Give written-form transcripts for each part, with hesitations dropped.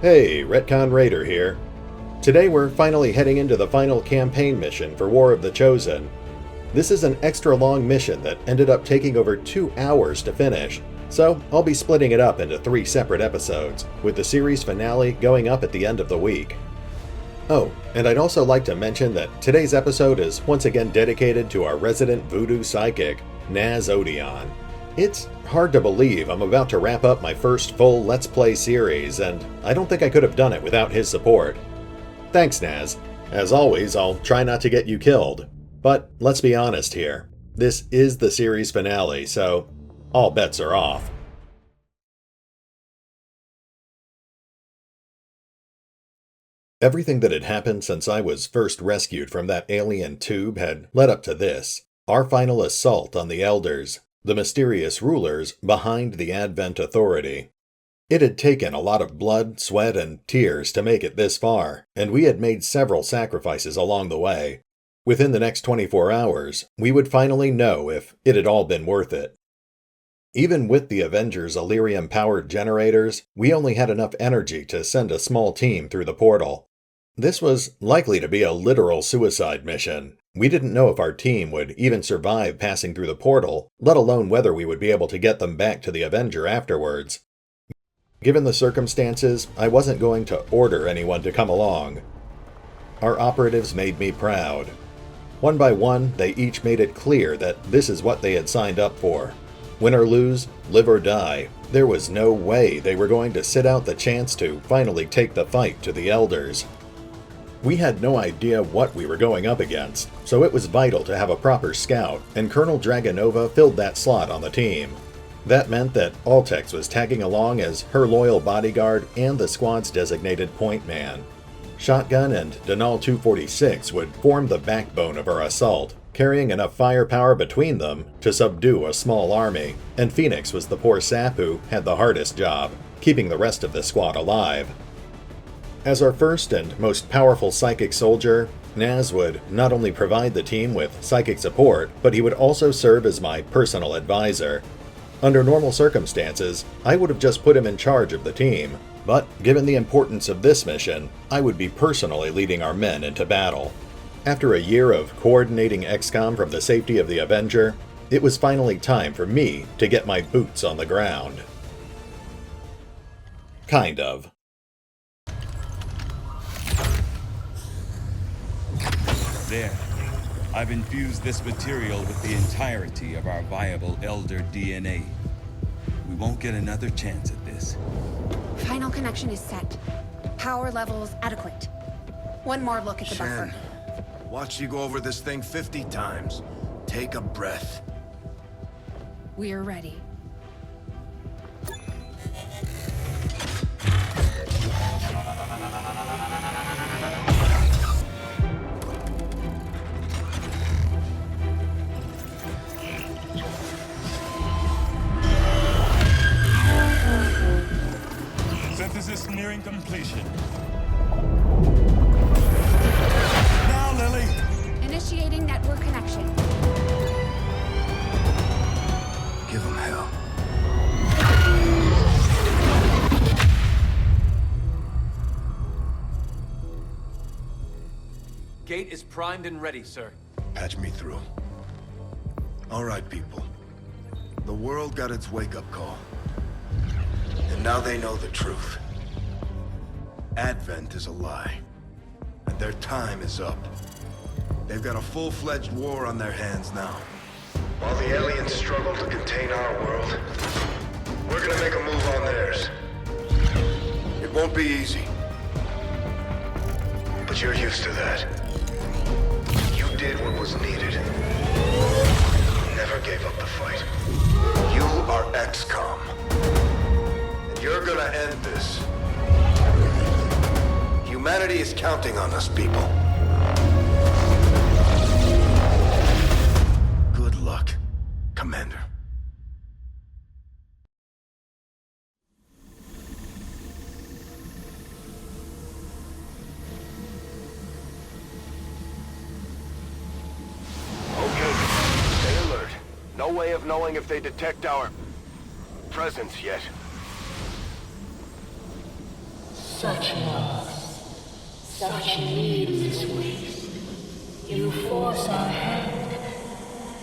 Hey, RetconRaider here. Today we're finally heading into the final campaign mission for War of the Chosen. This is an extra long mission that ended up taking over 2 hours to finish, so I'll be splitting it up into 3 separate episodes, with the series finale going up at the end of the week. Oh, and I'd also like to mention that today's episode is once again dedicated to our resident voodoo psychic, Nazzul. It's hard to believe I'm about to wrap up my first full Let's Play series, and I don't think I could have done it without his support. Thanks, Naz. As always, I'll try not to get you killed. But let's be honest here. This is the series finale, so all bets are off. Everything that had happened since I was first rescued from that alien tube had led up to this, our final assault on the Elders, the mysterious rulers behind the Advent Authority. It had taken a lot of blood, sweat, and tears to make it this far, and we had made several sacrifices along the way. Within the next 24 hours, we would finally know if it had all been worth it. Even with the Avengers' Elerium-powered generators, we only had enough energy to send a small team through the portal. This was likely to be a literal suicide mission. We didn't know if our team would even survive passing through the portal, let alone whether we would be able to get them back to the Avenger afterwards. Given the circumstances, I wasn't going to order anyone to come along. Our operatives made me proud. One by one, they each made it clear that this is what they had signed up for. Win or lose, live or die, there was no way they were going to sit out the chance to finally take the fight to the Elders. We had no idea what we were going up against, so it was vital to have a proper scout, and Colonel Dragonova filled that slot on the team. That meant that Altex was tagging along as her loyal bodyguard and the squad's designated point man. Shotgun and Denal 246 would form the backbone of our assault, carrying enough firepower between them to subdue a small army, and Phoenix was the poor sap who had the hardest job, keeping the rest of the squad alive. As our first and most powerful psychic soldier, Naz would not only provide the team with psychic support, but he would also serve as my personal advisor. Under normal circumstances, I would have just put him in charge of the team, but given the importance of this mission, I would be personally leading our men into battle. After a year of coordinating XCOM from the safety of the Avenger, it was finally time for me to get my boots on the ground. Kind of. There. I've infused this material with the entirety of our viable Elder DNA. We won't get another chance at this. Final connection is set. Power levels adequate. One more look at the buffer. Watch you go over this thing 50 times. Take a breath. We're ready. Synthesis nearing completion. Now, Lily! Initiating network connection. Give him hell. Gate is primed and ready, sir. Patch me through. All right, people. The world got its wake-up call. And now they know the truth. Advent is a lie. And their time is up. They've got a full-fledged war on their hands now. While the aliens struggle to contain our world, we're gonna make a move on theirs. It won't be easy. But you're used to that. You did what was needed. Never gave up the fight. You are XCOM. You're gonna end this. Humanity is counting on us, people. Good luck, Commander. Okay, stay alert. No way of knowing if they detect our presence yet. Such loss, such needless waste. You force our hand,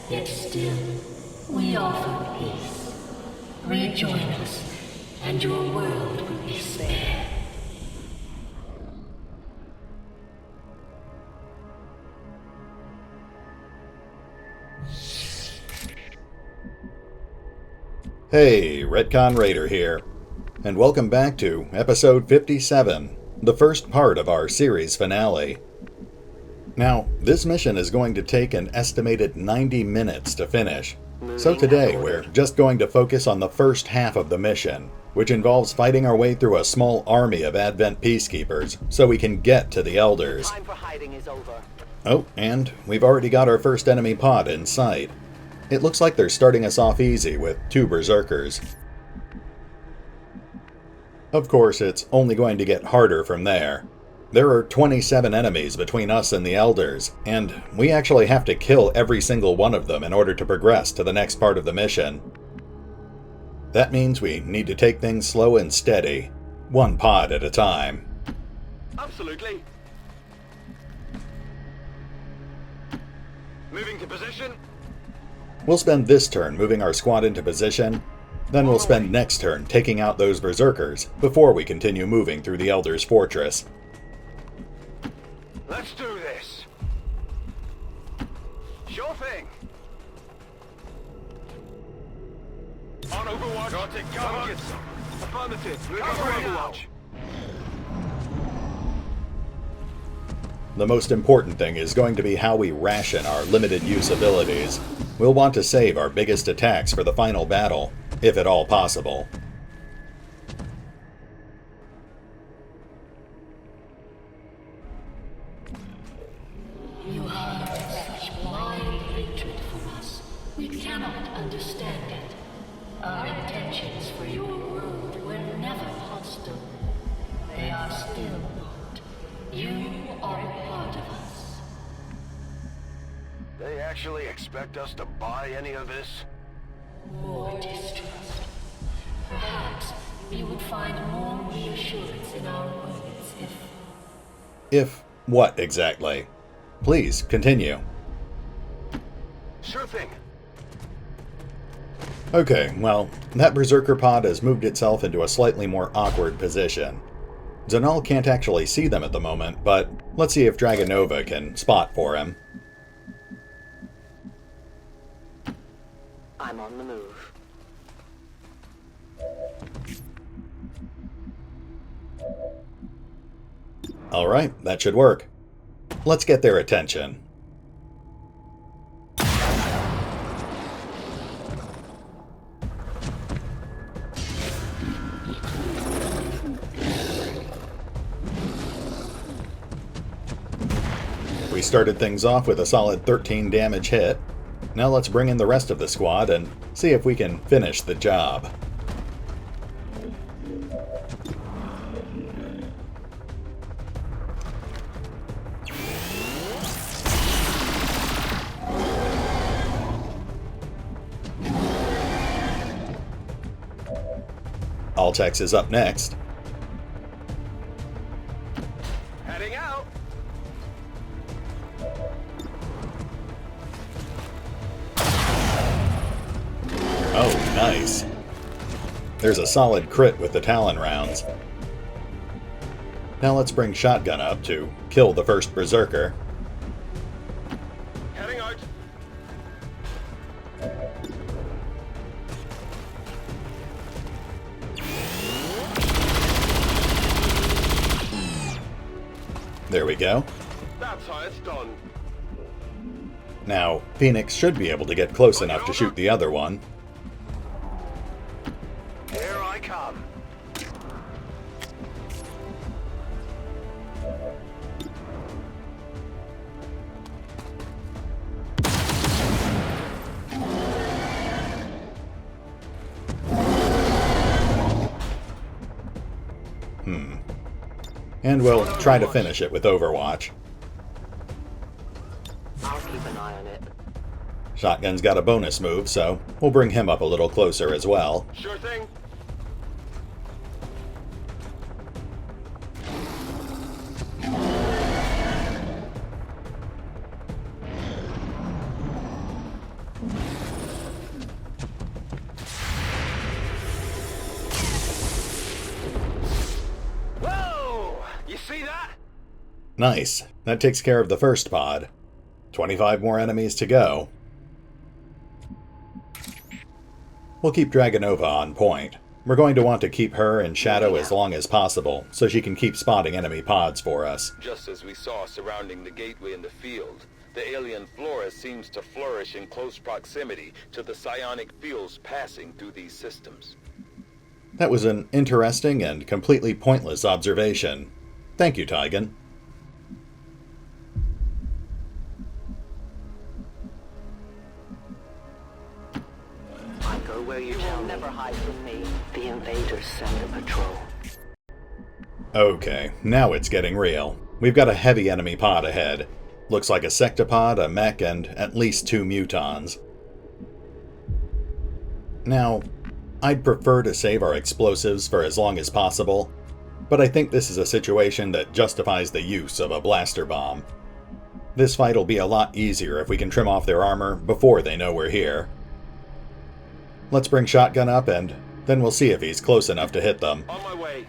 yet still we offer peace. Rejoin us, and your world will be spared. Hey, RetconRaider here, and welcome back to episode 57, the first part of our series finale. Now, this mission is going to take an estimated 90 minutes to finish, so today we're just going to focus on the first half of the mission, which involves fighting our way through a small army of Advent peacekeepers so we can get to the Elders. Time for hiding is over. Oh, and we've already got our first enemy pod in sight. It looks like they're starting us off easy with 2 berserkers. Of course, it's only going to get harder from there. There are 27 enemies between us and the Elders, and we actually have to kill every single one of them in order to progress to the next part of the mission. That means we need to take things slow and steady, one pod at a time. Absolutely. Moving to position. We'll spend this turn moving our squad into position, then we'll spend next turn taking out those berserkers before we continue moving through the Elders' fortress. Let's do this. Sure thing. On Overwatch. Got it, come on. Affirmative. Moving to Overwatch. The most important thing is going to be how we ration our limited use abilities. We'll want to save our biggest attacks for the final battle, if at all possible. You harbor such blind hatred for us. We cannot understand it. Our intentions for your world were never hostile. They are still not. You are a part of us. They actually expect us to buy any of this? More distrust. Perhaps you would find more reassurance in our words If what exactly? Please, continue. Sure thing. Okay, well, that berserker pod has moved itself into a slightly more awkward position. Zanal can't actually see them at the moment, but let's see if Dragonova can spot for him. I'm on the move. Alright, that should work. Let's get their attention. We started things off with a solid 13 damage hit. Now let's bring in the rest of the squad and see if we can finish the job. Altex is up next. Heading out. Oh, nice. There's a solid crit with the Talon rounds. Now let's bring Shotgun up to kill the first Berserker. Heading out. There we go. That's how it's done. Now, Phoenix should be able to get close enough to shoot the other one. Here I come. And we'll try to finish it with Overwatch. I'll keep an eye on it. Shotgun's got a bonus move, so we'll bring him up a little closer as well. Sure thing. See that? Nice. That takes care of the first pod. 25 more enemies to go. We'll keep Dragonova on point. We're going to want to keep her in shadow as long as possible, so she can keep spotting enemy pods for us. Just as we saw surrounding the gateway in the field, the alien flora seems to flourish in close proximity to the psionic fields passing through these systems. That was an interesting and completely pointless observation. Thank you, Tygan. I go where you will never hide from me. The invaders send a patrol. Okay, now it's getting real. We've got a heavy enemy pod ahead. Looks like a sectopod, a mech, and at least 2 mutons. Now, I'd prefer to save our explosives for as long as possible, but I think this is a situation that justifies the use of a blaster bomb. This fight will be a lot easier if we can trim off their armor before they know we're here. Let's bring Shotgun up, and then we'll see if he's close enough to hit them. On my way.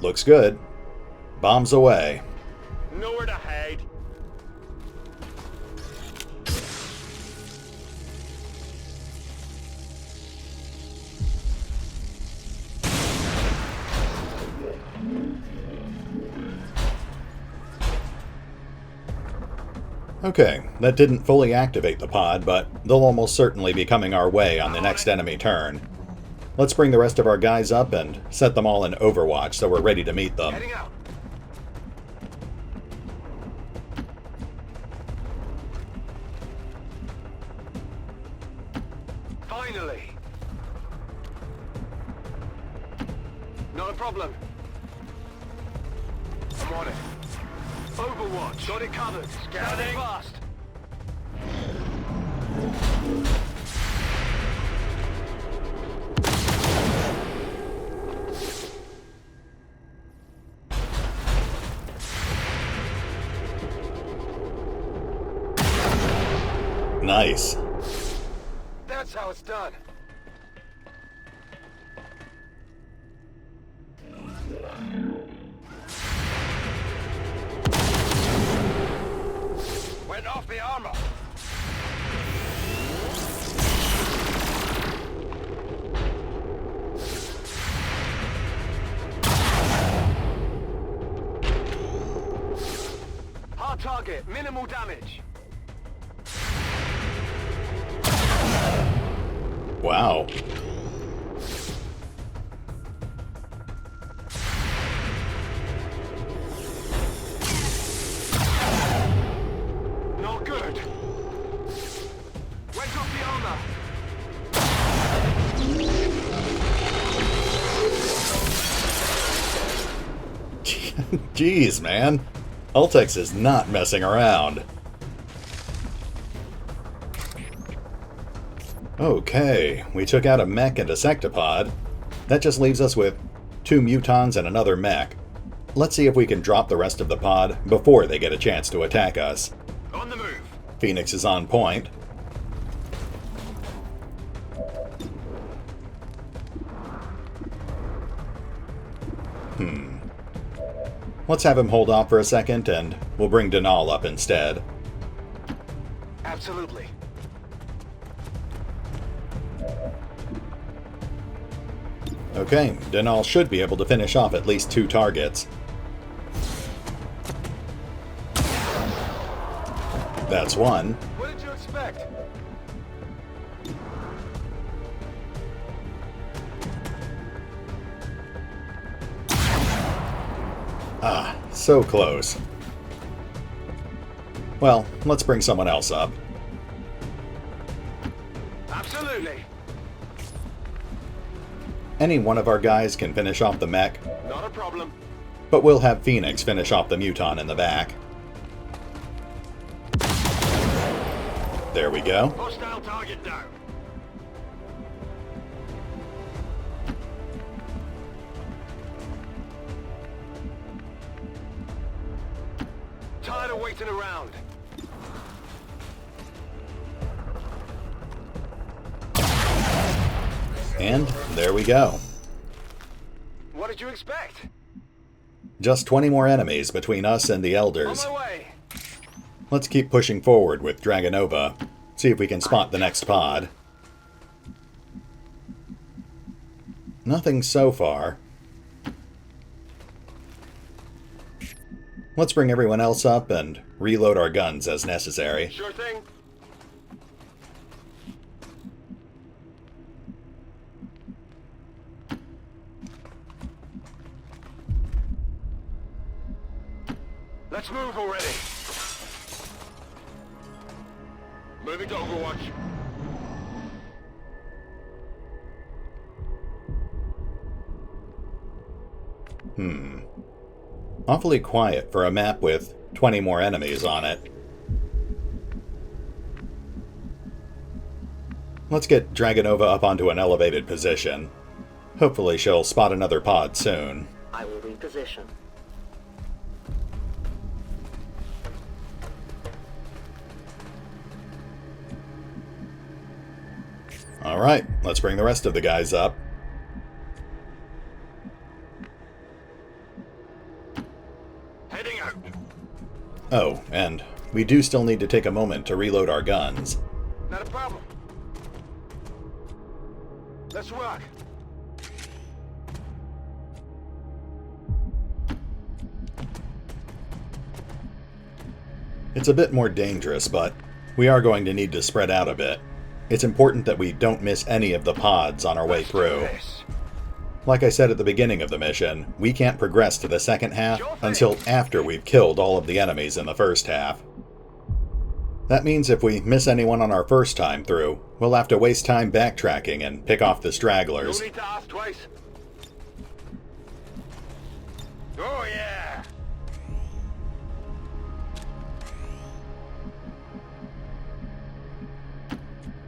Looks good. Bombs away. Nowhere to hide. Okay, that didn't fully activate the pod, but they'll almost certainly be coming our way on the next enemy turn. Let's bring the rest of our guys up and set them all in Overwatch so we're ready to meet them. Heading out. Finally. Not a problem. I'm on it. Overwatch. Got it covered. Scanning fast. Nice. That's how it's done. Went off the armor. Hard target, minimal damage. Wow. Not good. Went off the armor. Jeez, man. Ultex is not messing around. Okay, we took out a mech and a sectopod. That just leaves us with 2 mutons and another mech. Let's see if we can drop the rest of the pod before they get a chance to attack us. On the move. Phoenix is on point. Let's have him hold off for a second, and we'll bring Denal up instead. Absolutely. Okay, Denal should be able to finish off at least 2 targets. That's one. What did you expect? Ah, so close. Well, let's bring someone else up. Absolutely. Any one of our guys can finish off the mech, Not a problem. but we'll have Phoenix finish off the muton in the back. There we go. Hostile target down. Tired of waiting around. And there we go. What did you expect? Just 20 more enemies between us and the Elders. On my way. Let's keep pushing forward with Dragonova. See if we can spot the next pod. Nothing so far. Let's bring everyone else up and reload our guns as necessary. Sure thing. Let's move already. Moving to Overwatch. Awfully quiet for a map with 20 more enemies on it. Let's get Dragonova up onto an elevated position. Hopefully she'll spot another pod soon. I will reposition. Alright, let's bring the rest of the guys up. Heading out. Oh, and we do still need to take a moment to reload our guns. Not a problem. Let's rock. It's a bit more dangerous, but we are going to need to spread out a bit. It's important that we don't miss any of the pods on our way through. Like I said at the beginning of the mission, we can't progress to the second half until after we've killed all of the enemies in the first half. That means if we miss anyone on our first time through, we'll have to waste time backtracking and pick off the stragglers. No need to ask twice. Oh yeah!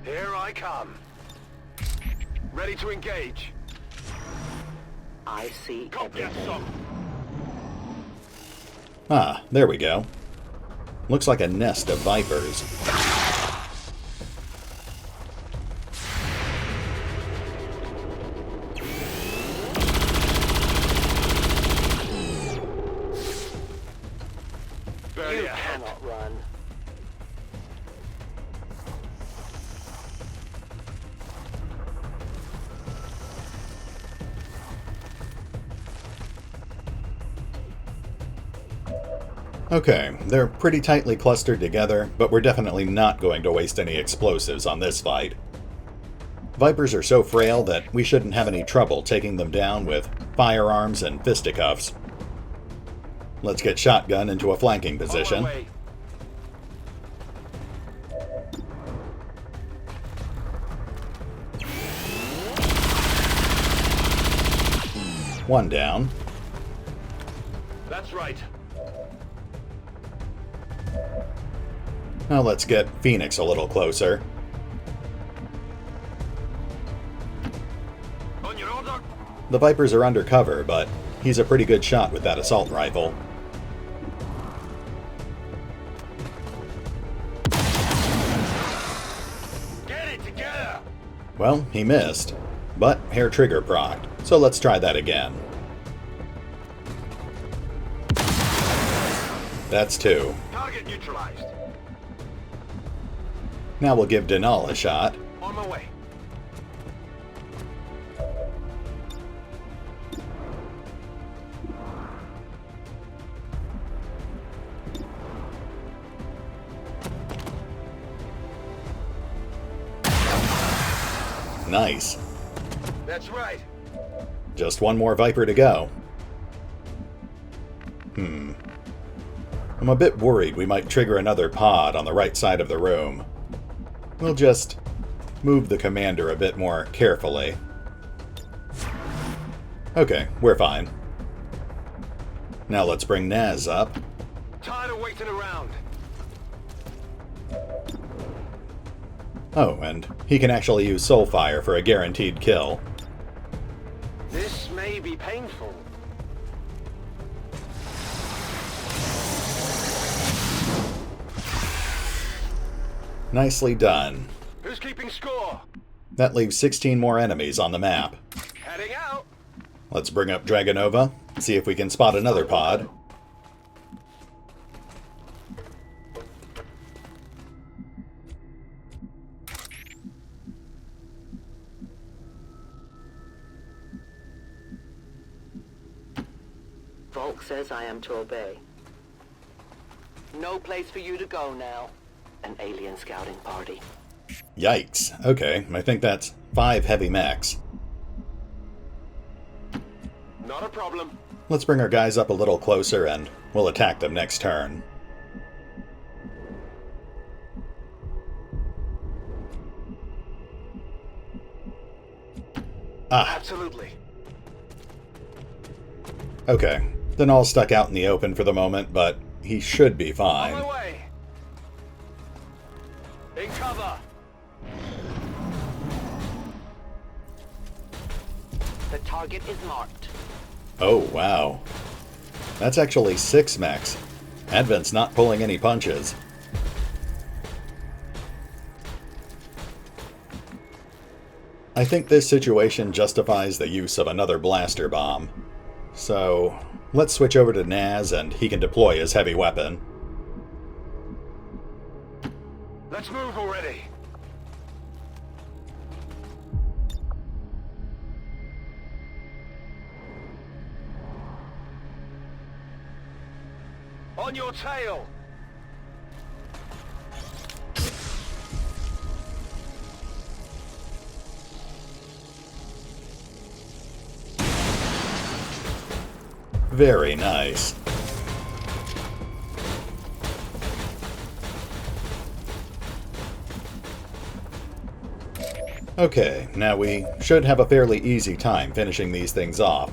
Here I come. Ready to engage. I see Come get everything. some. Ah, there we go. Looks like a nest of vipers. You cannot run. Okay, they're pretty tightly clustered together, but we're definitely not going to waste any explosives on this fight. Vipers are so frail that we shouldn't have any trouble taking them down with firearms and fisticuffs. Let's get Shotgun into a flanking position. On my way. One down. That's right. Now let's get Phoenix a little closer. On your order. The Vipers are undercover, but he's a pretty good shot with that assault rifle. Get it together. Well, he missed, but hair trigger procced, so let's try that again. That's two. Target neutralized. Now we'll give Denal a shot. On my way. Nice. That's right. Just one more Viper to go. I'm a bit worried we might trigger another pod on the right side of the room. We'll just move the commander a bit more carefully. Okay, we're fine. Now let's bring Naz up. Tired of waiting around. Oh, and he can actually use Soulfire for a guaranteed kill. This may be painful. Nicely done. Who's keeping score? That leaves 16 more enemies on the map. Heading out. Let's bring up Dragonova, see if we can spot another pod. Volk says I am to obey. No place for you to go now. An alien scouting party. Yikes. Okay, I think that's 5 heavy mechs. Not a problem. Let's bring our guys up a little closer and we'll attack them next turn. Ah. Absolutely. Okay. Then all stuck out in the open for the moment, but he should be On fine. my way. In cover. The target is marked. Oh, wow. That's actually 6 mechs. Advent's not pulling any punches. I think this situation justifies the use of another blaster bomb. So, let's switch over to Naz and he can deploy his heavy weapon. Let's move already. On your tail. Very nice. Okay, now we should have a fairly easy time finishing these things off.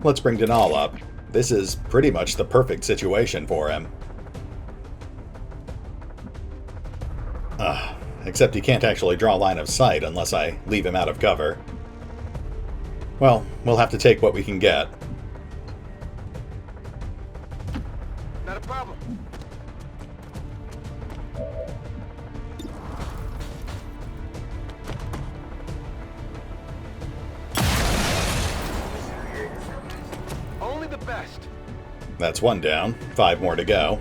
Let's bring Denal up. This is pretty much the perfect situation for him. Except he can't actually draw line of sight unless I leave him out of cover. Well, we'll have to take what we can get. Not a problem. Only the best. That's 1 down, 5 more to go.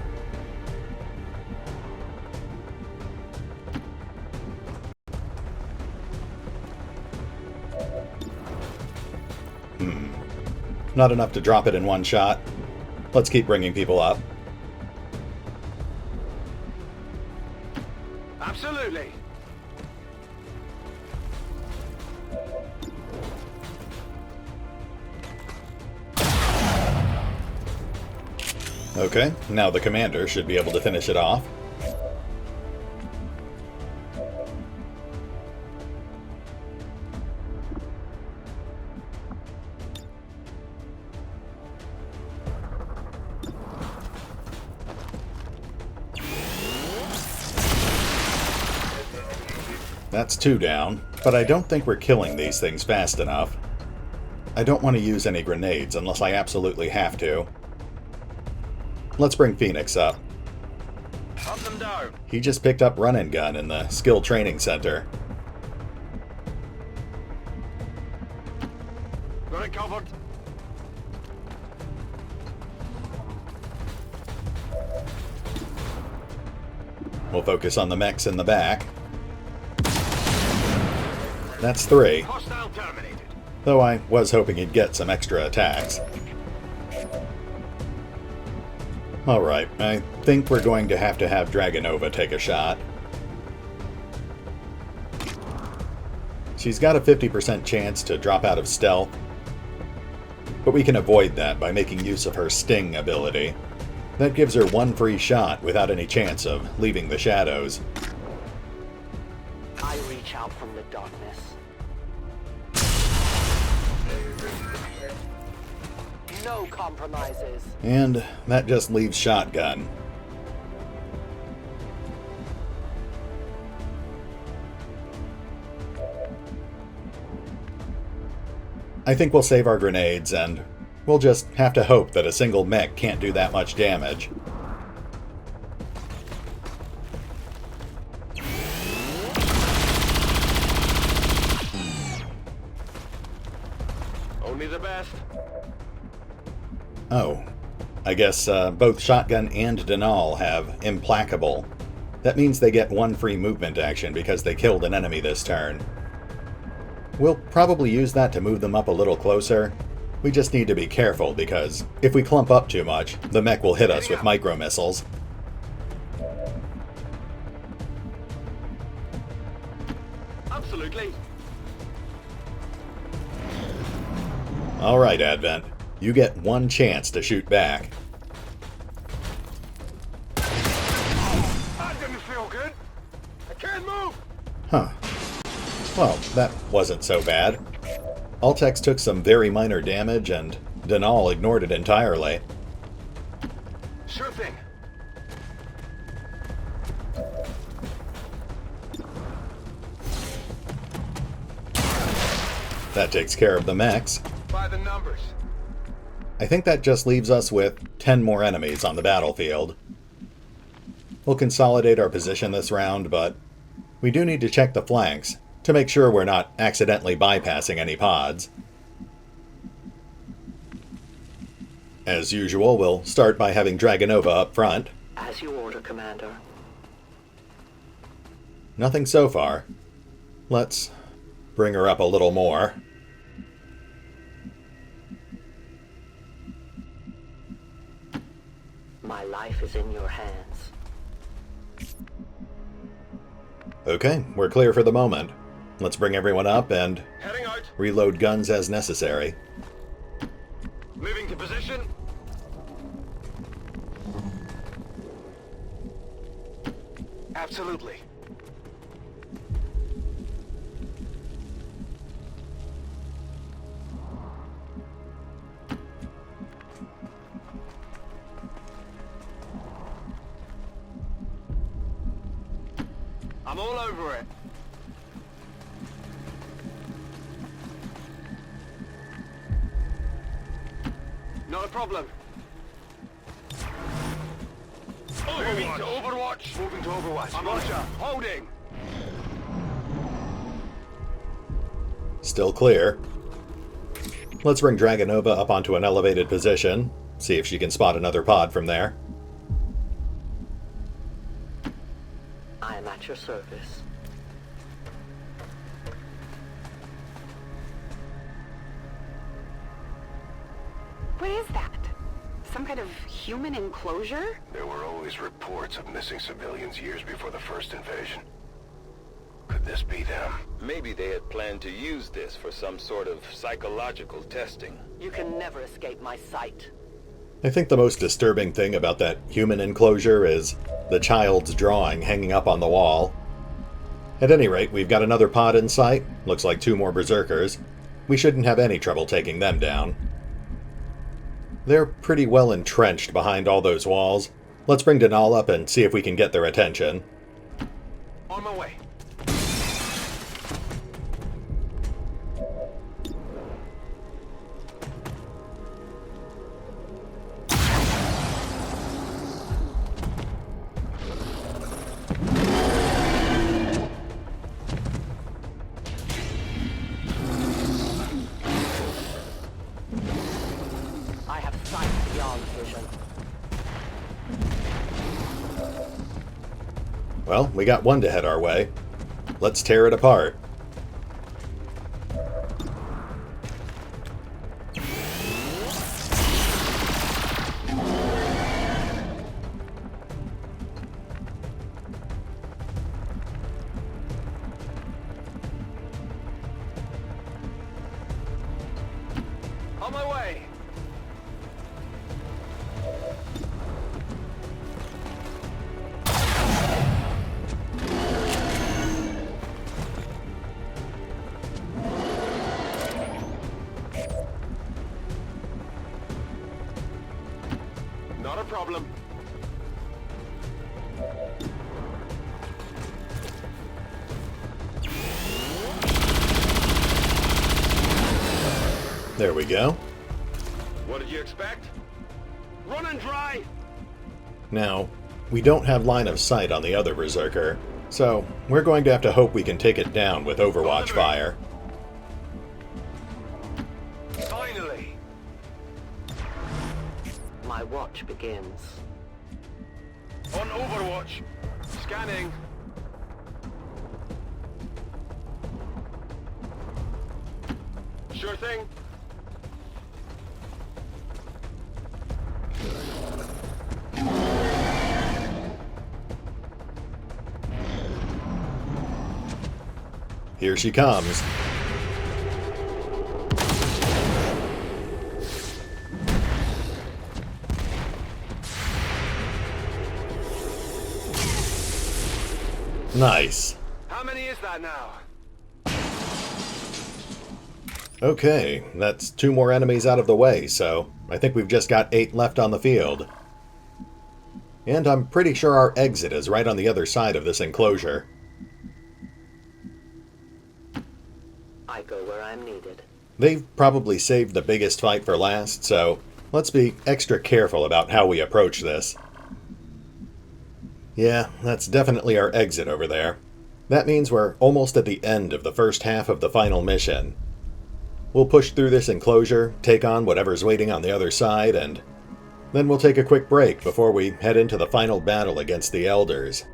Not enough to drop it in one shot. Let's keep bringing people up. Absolutely. Okay, now the commander should be able to finish it off. That's 2 down, but I don't think we're killing these things fast enough. I don't want to use any grenades unless I absolutely have to. Let's bring Phoenix up. Hunt them down. He just picked up run and gun in the skill training center. Got it covered. We'll focus on the mechs in the back. That's 3, Hostile terminated. though I was hoping he'd get some extra attacks. Alright, I think we're going to have Dragonova take a shot. She's got a 50% chance to drop out of stealth, but we can avoid that by making use of her Sting ability. That gives her 1 free shot without any chance of leaving the shadows. I reach out from the darkness. No compromises. And that just leaves Shotgun. I think we'll save our grenades, and we'll just have to hope that a single mech can't do that much damage. Only the best. Oh, I guess both Shotgun and Denal have Implacable. That means they get one free movement action because they killed an enemy this turn. We'll probably use that to move them up a little closer. We just need to be careful because if we clump up too much, the mech will hit us with micro-missiles. Absolutely. Alright, Advent. You get one chance to shoot back. That didn't feel good. I can't move. Huh. Well, that wasn't so bad. Altex took some very minor damage, and Denal ignored it entirely. Sure thing. That takes care of the mechs. By the numbers. I think that just leaves us with 10 more enemies on the battlefield. We'll consolidate our position this round, but we do need to check the flanks to make sure we're not accidentally bypassing any pods. As usual, we'll start by having Dragonova up front. As you order, Commander. Nothing so far. Let's bring her up a little more. My life is in your hands. Okay, we're clear for the moment. Let's bring everyone up and Heading out. reload guns as necessary. Moving to position. Absolutely. I'm all over it. Not a problem. Moving to Overwatch. Moving to Overwatch. Roger. Holding. Still clear. Let's bring Dragonova up onto an elevated position, see if she can spot another pod from there. I am at your service. What is that? Some kind of human enclosure? There were always reports of missing civilians years before the first invasion. Could this be them? Maybe they had planned to use this for some sort of psychological testing. You can never escape my sight. I think the most disturbing thing about that human enclosure is the child's drawing hanging up on the wall. At any rate, we've got another pod in sight. Looks like 2 more berserkers. We shouldn't have any trouble taking them down. They're pretty well entrenched behind all those walls. Let's bring Denal up and see if we can get their attention. On my way. I have sight beyond vision. Well, we got one to head our way. Let's tear it apart. On my way. Not a problem. There we go. What did you expect? Run and dry. Now, we don't have line of sight on the other berserker, so we're going to have to hope we can take it down with Overwatch fire. Sign watch begins. On Overwatch. Scanning. Sure thing. Here she comes. Nice. How many is that now? Okay, that's 2 more enemies out of the way, so I think we've just got 8 left on the field. And I'm pretty sure our exit is right on the other side of this enclosure. I go where I'm needed. They've probably saved the biggest fight for last, so let's be extra careful about how we approach this. Yeah, that's definitely our exit over there. That means we're almost at the end of the first half of the final mission. We'll push through this enclosure, take on whatever's waiting on the other side, and then we'll take a quick break before we head into the final battle against the Elders.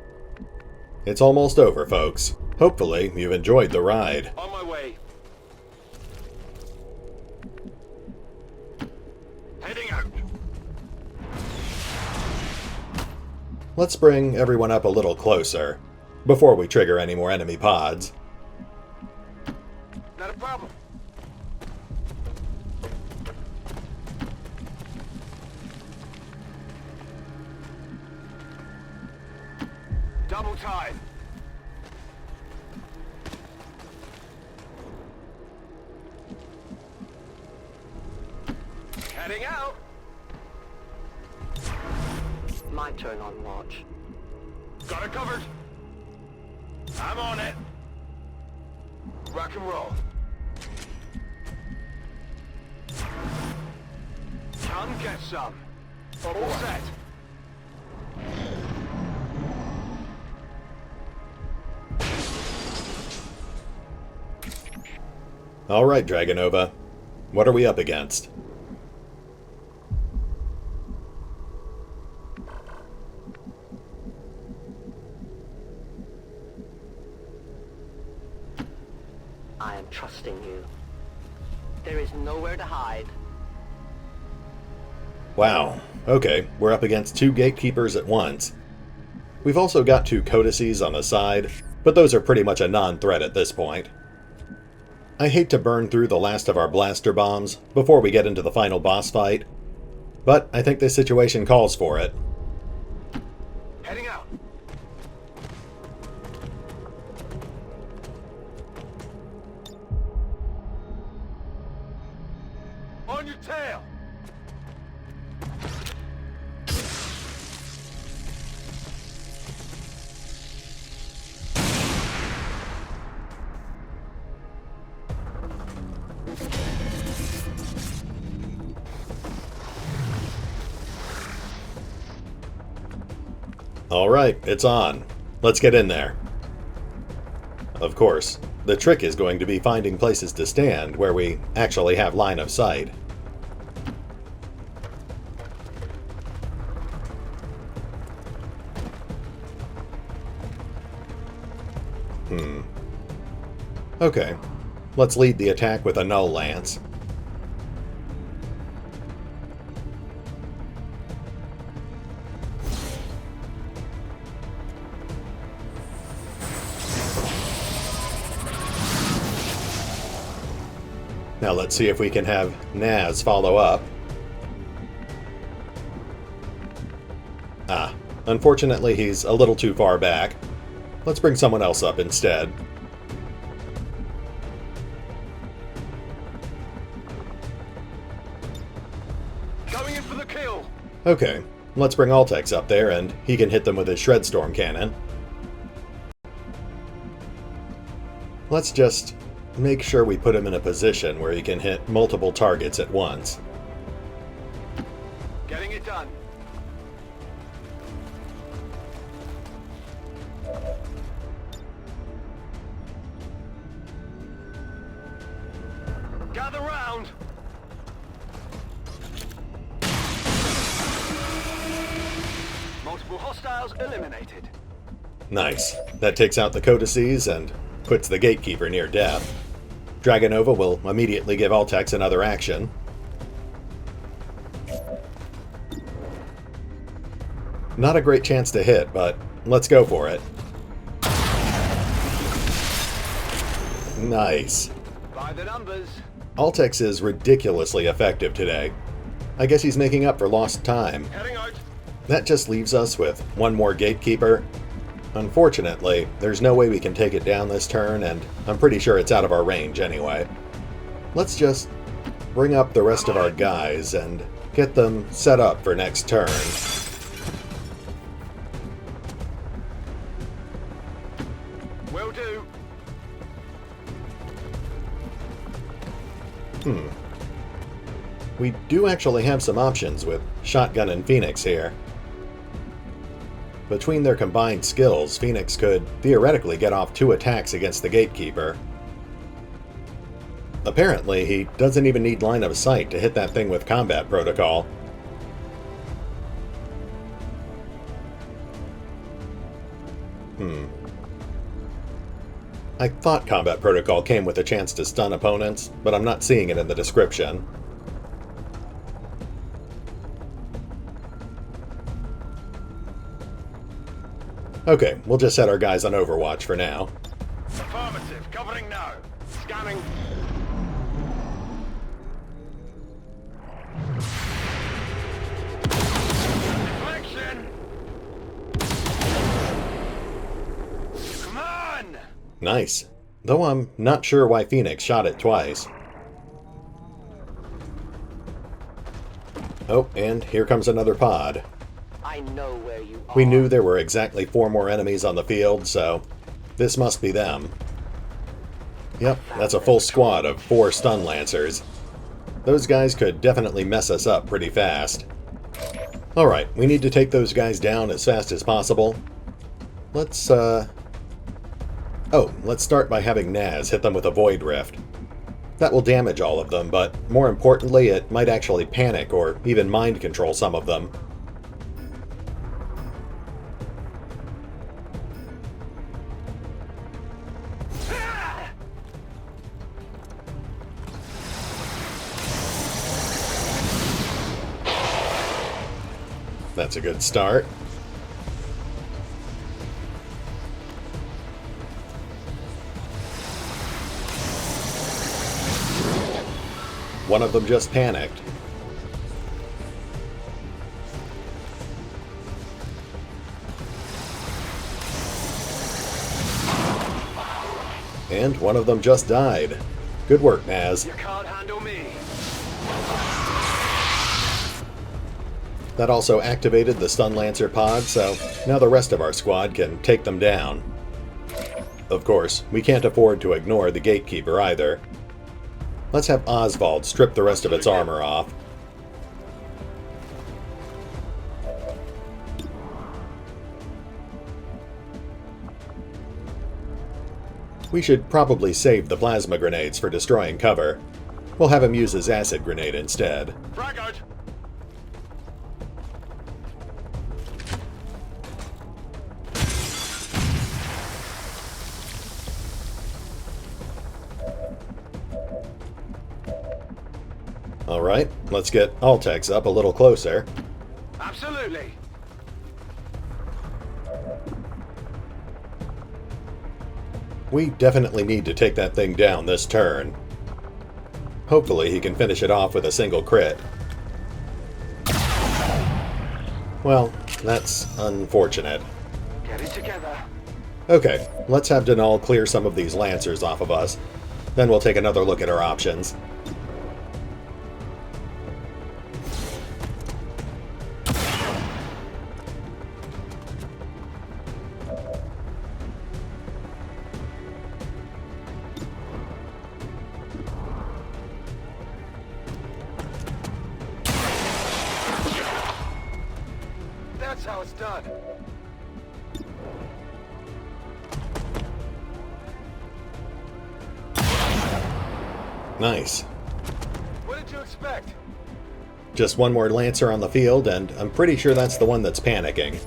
It's almost over, folks. Hopefully, you've enjoyed the ride. On my way. Heading out. Let's bring everyone up a little closer, before we trigger any more enemy pods. Not a problem. Double time. Heading out. My turn on watch. Got it covered. I'm on it. Rock and roll. Come get some. All set. Alright, Dragonova. What are we up against? I am trusting you. There is nowhere to hide. Wow. Okay, we're up against 2 gatekeepers at once. We've also got 2 codices on the side, but those are pretty much a non-threat at this point. I hate to burn through the last of our blaster bombs before we get into the final boss fight, but I think this situation calls for it. Heading out. On your tail. Alright, it's on. Let's get in there. Of course, the trick is going to be finding places to stand where we actually have line of sight. Okay, let's lead the attack with a null lance. Now let's see if we can have Naz follow up. Ah, unfortunately he's a little too far back. Let's bring someone else up instead. Going in for the kill. Okay, let's bring Altex up there and he can hit them with his Shredstorm cannon. Let's just make sure we put him in a position where he can hit multiple targets at once. Getting it done. Gather round. Multiple hostiles eliminated. Nice. That takes out the codices and puts the gatekeeper near death. Dragonova will immediately give Altex another action. Not a great chance to hit, but let's go for it. Nice. By the numbers. Altex is ridiculously effective today. I guess he's making up for lost time. Heading out. That just leaves us with one more gatekeeper. Unfortunately, there's no way we can take it down this turn, and I'm pretty sure it's out of our range anyway. Let's just bring up the rest of our guys and get them set up for next turn. Will do. We do actually have some options with Shotgun and Phoenix here. Between their combined skills, Phoenix could theoretically get off 2 attacks against the Gatekeeper. Apparently, he doesn't even need line of sight to hit that thing with combat protocol. I thought combat protocol came with a chance to stun opponents, but I'm not seeing it in the description. Okay, we'll just set our guys on Overwatch for now. Affirmative. Covering now. Scanning. Deflection. Come on. Nice. Though I'm not sure why Phoenix shot it twice. Oh, and here comes another pod. I know where you are. We knew there were exactly 4 more enemies on the field, so this must be them. Yep, that's a full squad of 4 stun lancers. Those guys could definitely mess us up pretty fast. Alright, we need to take those guys down as fast as possible. Let's start by having Naz hit them with a Void Rift. That will damage all of them, but more importantly, it might actually panic or even mind control some of them. That's a good start. One of them just panicked. And one of them just died. Good work, Naz. You can't handle me. That also activated the Stun Lancer pod, so now the rest of our squad can take them down. Of course, we can't afford to ignore the Gatekeeper either. Let's have Oswald strip the rest of its armor off. We should probably save the plasma grenades for destroying cover. We'll have him use his acid grenade instead. Frag out. Alright, let's get Altex up a little closer. Absolutely. We definitely need to take that thing down this turn. Hopefully he can finish it off with a single crit. Well, that's unfortunate. Get it together. Okay, let's have Denal clear some of these Lancers off of us. Then we'll take another look at our options. That's how it's done. Nice. What did you expect? Just one more Lancer on the field, and I'm pretty sure that's the one that's panicking.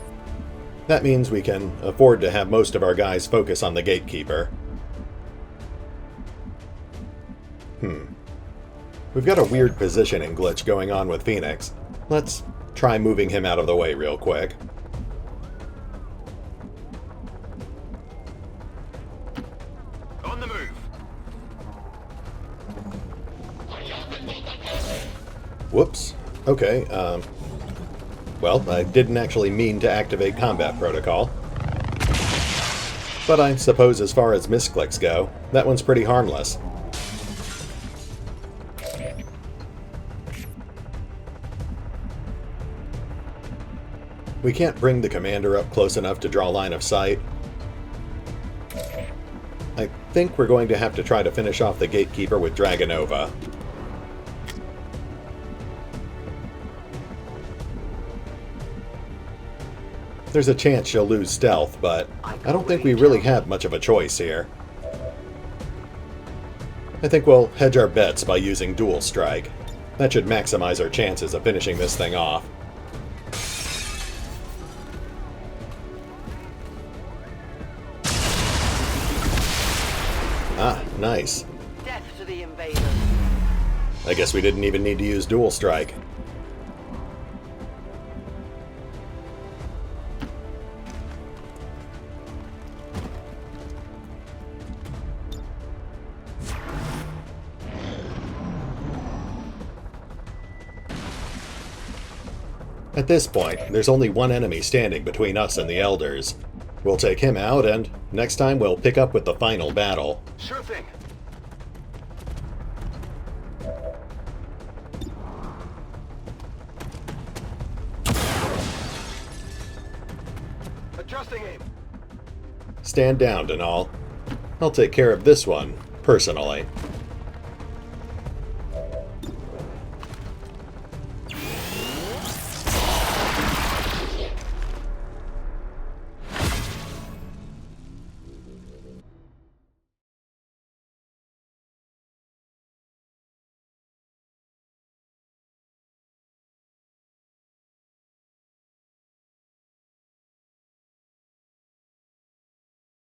That means we can afford to have most of our guys focus on the gatekeeper. We've got a weird positioning glitch going on with Phoenix. Let's try moving him out of the way real quick. On the move. Whoops. Okay, well, I didn't actually mean to activate combat protocol. But I suppose as far as misclicks go, that one's pretty harmless. We can't bring the commander up close enough to draw line of sight. I think we're going to have to try to finish off the gatekeeper with Dragonova. There's a chance she'll lose stealth, but I don't think we really have much of a choice here. I think we'll hedge our bets by using Dual Strike. That should maximize our chances of finishing this thing off. Ah, nice. Death to the invaders. I guess we didn't even need to use Dual Strike. At this point, there's only one enemy standing between us and the Elders. We'll take him out, and next time we'll pick up with the final battle. Sure thing. Adjusting aim. Stand down, Denal. I'll take care of this one, personally.